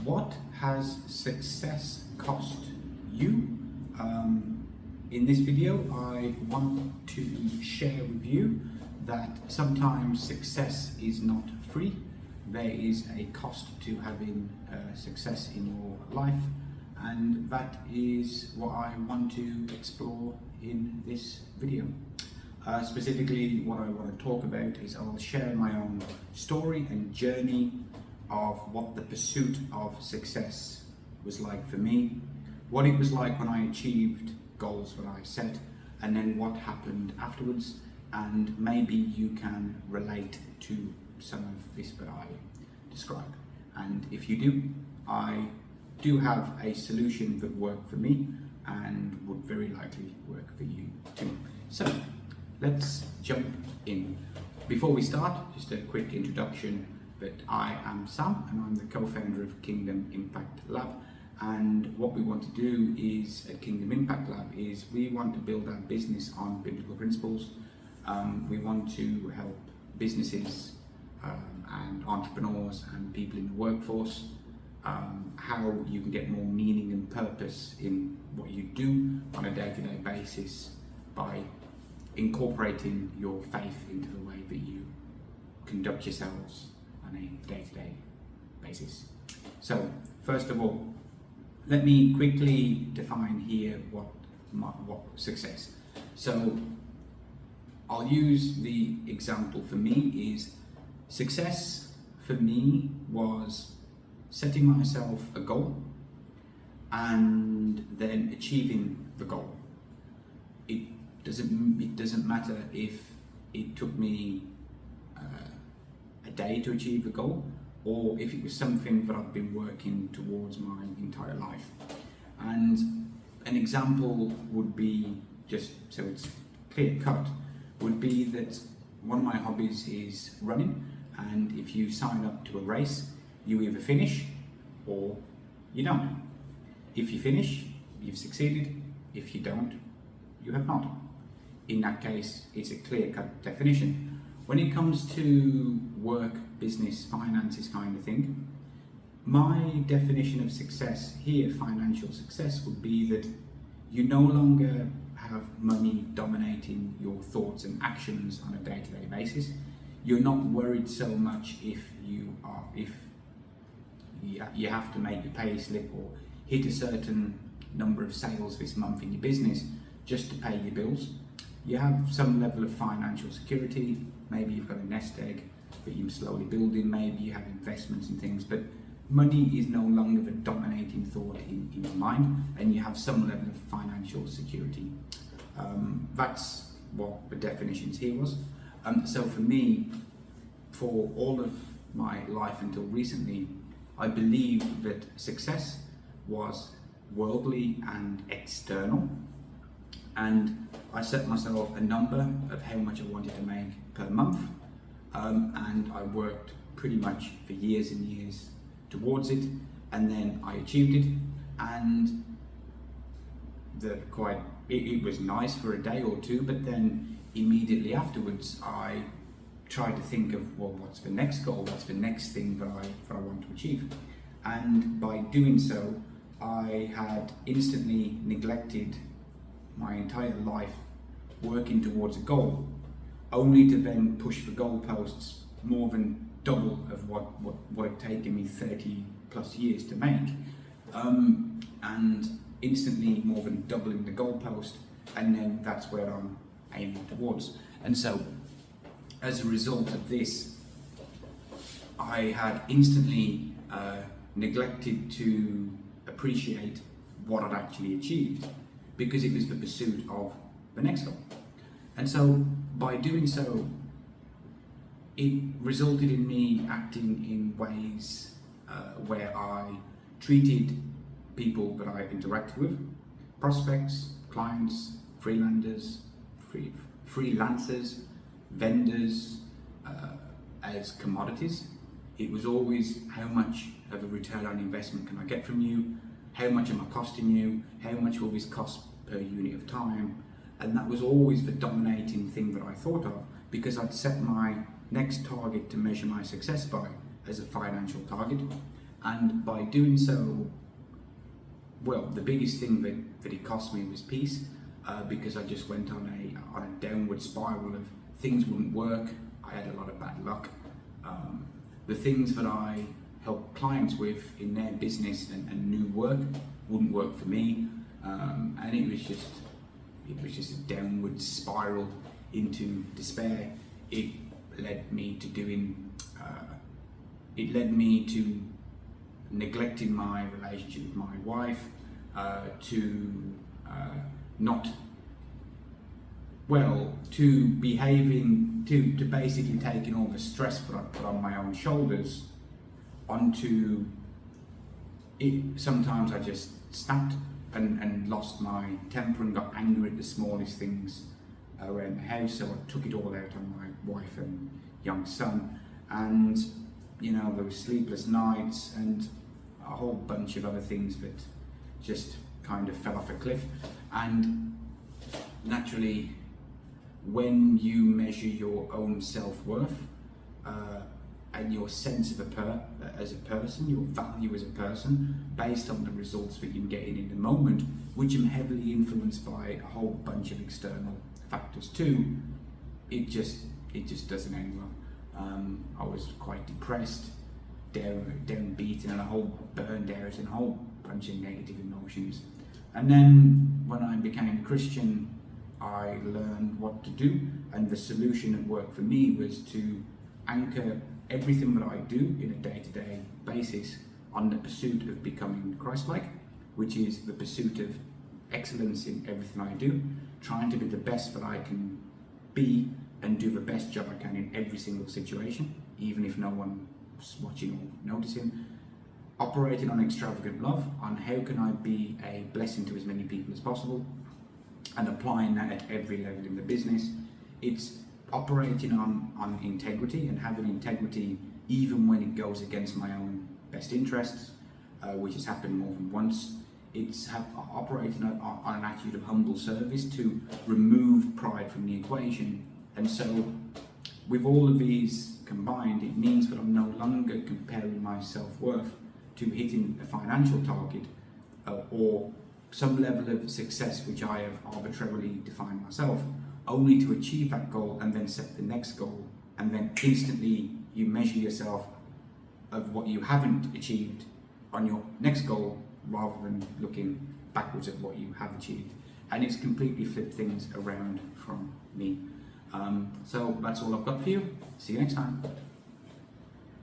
What has success cost you? In this video, I want to share with you that sometimes success is not free. There is a cost to having success in your life, and that is what I want to explore in this video. Specifically, what I want to talk about is I'll share my own story and journey of what the pursuit of success was like for me, what it was like when I achieved goals that I set, and then what happened afterwards, and maybe you can relate to some of this that I describe. And if you do, I do have a solution that worked for me and would very likely work for you too. So let's jump in. Before we start, just a quick introduction that I am Sam and I'm the co-founder of Kingdom Impact Lab. And what we want to do is at Kingdom Impact Lab is we want to build our business on biblical principles. We want to help businesses and entrepreneurs and people in the workforce how you can get more meaning and purpose in what you do on a day-to-day basis by incorporating your faith into the way that you conduct yourselves on a day-to-day basis. So first of all, let me quickly define here what success. So I'll use the example for me is success for me was setting myself a goal and then achieving the goal. It doesn't matter if it took me a day to achieve the goal, or if it was something that I've been working towards my entire life. And an example would be, just so it's clear cut, would be that one of my hobbies is running, and if you sign up to a race, you either finish or you don't. If you finish, you've succeeded. If you don't, you have not. In that case, it's a clear-cut definition. When it comes to work, business, finances kind of thing, my definition of success here, financial success, would be that you no longer have money dominating your thoughts and actions on a day-to-day basis. You're not worried so much if you have to make your pay slip or hit a certain number of sales this month in your business just to pay your bills. You have some level of financial security. Maybe you've got a nest egg that you're slowly building. Maybe you have investments and things, but money is no longer the dominating thought in your mind, and you have some level of financial security. That's what the definitions here was. So for me, for all of my life until recently, I believed that success was worldly and external, and I set myself a number of how much I wanted to make per month, and I worked pretty much for years and years towards it, and then I achieved it, and it was nice for a day or two, but then immediately afterwards I tried to think of, well, what's the next goal, what's the next thing that I want to achieve, and by doing so I had instantly neglected my entire life working towards a goal, only to then push the goalposts more than double of what had taken me 30 plus years to make, and instantly more than doubling the goalpost, and then that's where I'm aiming towards. And so as a result of this, I had instantly neglected to appreciate what I'd actually achieved, because it was the pursuit of the next goal. And so by doing so, it resulted in me acting in ways where I treated people that I interacted with, prospects, clients, freelancers, vendors, as commodities. It was always, how much of a return on investment can I get from you? How much am I costing you? How much will this cost per unit of time? And that was always the dominating thing that I thought of, because I'd set my next target to measure my success by as a financial target. And by doing so, well, the biggest thing that it cost me was peace, because I just went on a downward spiral of things wouldn't work. I had a lot of bad luck. The things that I help clients with in their business and new work wouldn't work for me, and it was just a downward spiral into despair. It led me to neglecting my relationship with my wife, to behaving, to basically taking all the stress that I put on my own shoulders onto it. Sometimes I just snapped and lost my temper and got angry at the smallest things around the house, so I took it all out on my wife and young son, and there were sleepless nights and a whole bunch of other things that just kind of fell off a cliff. And naturally, when you measure your own self-worth and your sense of as a person, your value as a person, based on the results that you're getting in the moment, which are heavily influenced by a whole bunch of external factors too, it just doesn't end well. I was quite depressed, downbeaten, and a whole burned out, and a whole bunch of negative emotions. And then when I became a Christian, I learned what to do, and the solution that worked for me was to anchor everything that I do in a day-to-day basis on the pursuit of becoming Christ-like, which is the pursuit of excellence in everything I do, trying to be the best that I can be and do the best job I can in every single situation, even if no one's watching or noticing. Operating on extravagant love, on how can I be a blessing to as many people as possible, and applying that at every level in the business. It's operating on integrity, and having integrity even when it goes against my own best interests, which has happened more than once. It's operating on an attitude of humble service to remove pride from the equation. And so with all of these combined, it means that I'm no longer comparing my self-worth to hitting a financial target or some level of success which I have arbitrarily defined myself, only to achieve that goal and then set the next goal, and then instantly you measure yourself of what you haven't achieved on your next goal, rather than looking backwards at what you have achieved. And it's completely flipped things around from me. So that's all I've got for you. See you next time.